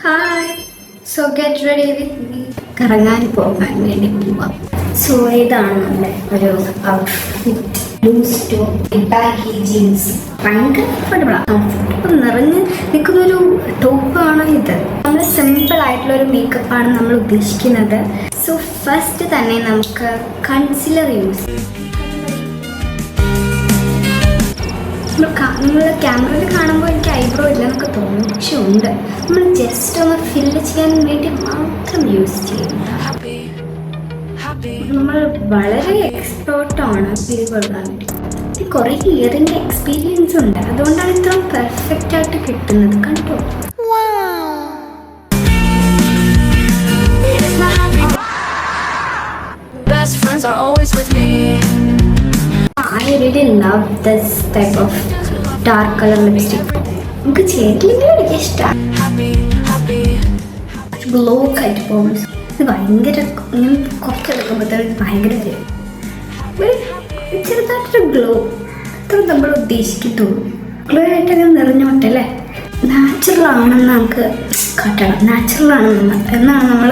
Hi. So get ready with me. കറങ്ങാൻ പോകാൻ വേണ്ടി പോവാം. സോ ഇതാണ് നമ്മുടെ ഒരു outfit. Loose top, baggy jeans, ഭയങ്കര കംഫർട്ടബിൾ നിറഞ്ഞ് നിൽക്കുന്നൊരു ടോപ്പാണ് ഇത്. നമ്മൾ സിമ്പിൾ ആയിട്ടുള്ളൊരു മേക്കപ്പാണ് നമ്മൾ ഉദ്ദേശിക്കുന്നത്. സോ ഫസ്റ്റ് തന്നെ നമുക്ക് കൺസീലർ യൂസ് ചെയ്യാം. നമ്മൾ ക്യാമറയിൽ കാണുമ്പോൾ എനിക്ക് ഐബ്രോ ഇല്ല എന്നൊക്കെ തോന്നും, പക്ഷെ ഉണ്ട്. നമ്മൾ ജസ്റ്റ് ഒന്ന് ഫില്ല് ചെയ്യാൻ വേണ്ടി മാത്രം യൂസ് ചെയ്യും. നമ്മൾ വളരെ എക്സ്പേർട്ടാണ് ഫിൽ കൊടുക്കാൻ വേണ്ടി. കുറേ ഇയറിൻ്റെ എക്സ്പീരിയൻസ് ഉണ്ട്, അതുകൊണ്ടാണ് ഇത്ര പെർഫെക്റ്റ് ആയിട്ട് കിട്ടുന്നത്. കണ്ടോ? Best friends are always with me. I really love this type of dark color lipstick. നമുക്ക് ചെയ്തില്ലെങ്കിലും എനിക്ക് ഇഷ്ടമാണ്. ഗ്ലോ ആയിട്ട് പോകും. ഇത് ഭയങ്കര ഇങ്ങനെ കുറച്ചെടുക്കുമ്പോഴത്തേക്ക് ഭയങ്കര ചെറുതായിട്ടൊരു ഗ്ലോ അത്ര നമ്മൾ ഉദ്ദേശിക്കത്തുള്ളൂ. ഗ്ലോ ആയിട്ടൊക്കെ നിറഞ്ഞോട്ടെ അല്ലേ. നാച്ചുറൽ ആണെന്ന് നമുക്ക് കാട്ടണം. നാച്ചുറൽ ആണ് എന്നാണ് നമ്മൾ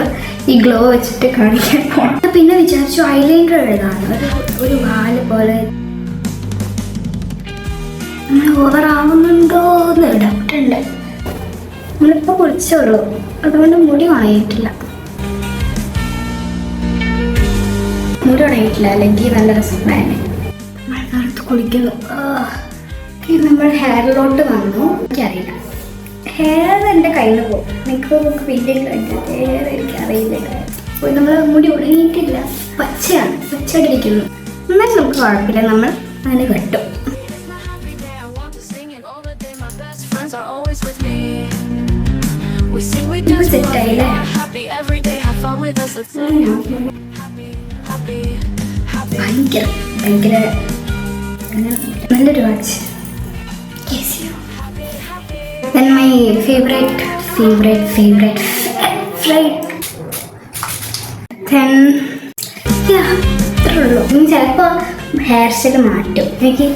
ഈ ഗ്ലോ വെച്ചിട്ട് കാണിക്കാൻ പോകണം. പിന്നെ വിചാരിച്ചു ഐലൈനർ എഴുതാണ് ഒരു വാല് പോലെ. നമ്മൾ ഓവർ ആവുന്നുണ്ടോ എന്ന് ഡൗട്ടുണ്ട്. നമ്മളിപ്പോൾ കുളിച്ചുള്ളൂ, അതുകൊണ്ട് മുടി ഉണങ്ങിയിട്ടില്ല. അല്ലെങ്കിൽ നല്ല രസമാണ്. മഴക്കാലത്ത് കുളിക്കുന്നു. നമ്മൾ ഹെയറിലോട്ട് വന്നു. എനിക്കറിയില്ല, ഹെയർ എൻ്റെ കയ്യിൽ നിന്ന് പോകും. എനിക്ക് വീട്ടിൽ ഹെയർ എനിക്കറിയില്ല. അപ്പോൾ നമ്മൾ മുടി ഉണങ്ങിയിട്ടില്ല, പച്ചയായിട്ടിരിക്കുന്നു. എന്നാലും നമുക്ക് കുഴപ്പമില്ല, നമ്മൾ അങ്ങനെ കെട്ടും. Are always with me. We sing, we dance, we love, happy every day. Have fun with us. Let's sing. Happy. ഭയങ്കര നല്ലൊരു watch. Then my favorite. Then അത്രേ ഉള്ളൂ. ഇനി ചിലപ്പോൾ ഹെയർ സ്റ്റൈൽ മാറ്റും, എനിക്ക്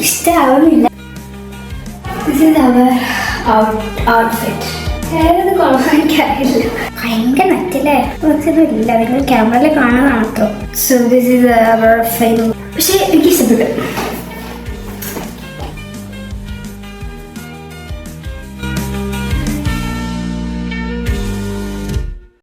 ഇഷ്ടമാവുന്നില്ല. This is our outfit. ഇത് കൊള്ളാൻ എനിക്കറിയില്ല. ഭയങ്കര നെറ്റല്ലേ, കുറച്ചൊന്നും ഇല്ല. നിങ്ങൾ ക്യാമറയിൽ കാണുന്നതാണോ? So this is our final. പക്ഷേ എനിക്ക് ഇഷ്ടപ്പെട്ടു.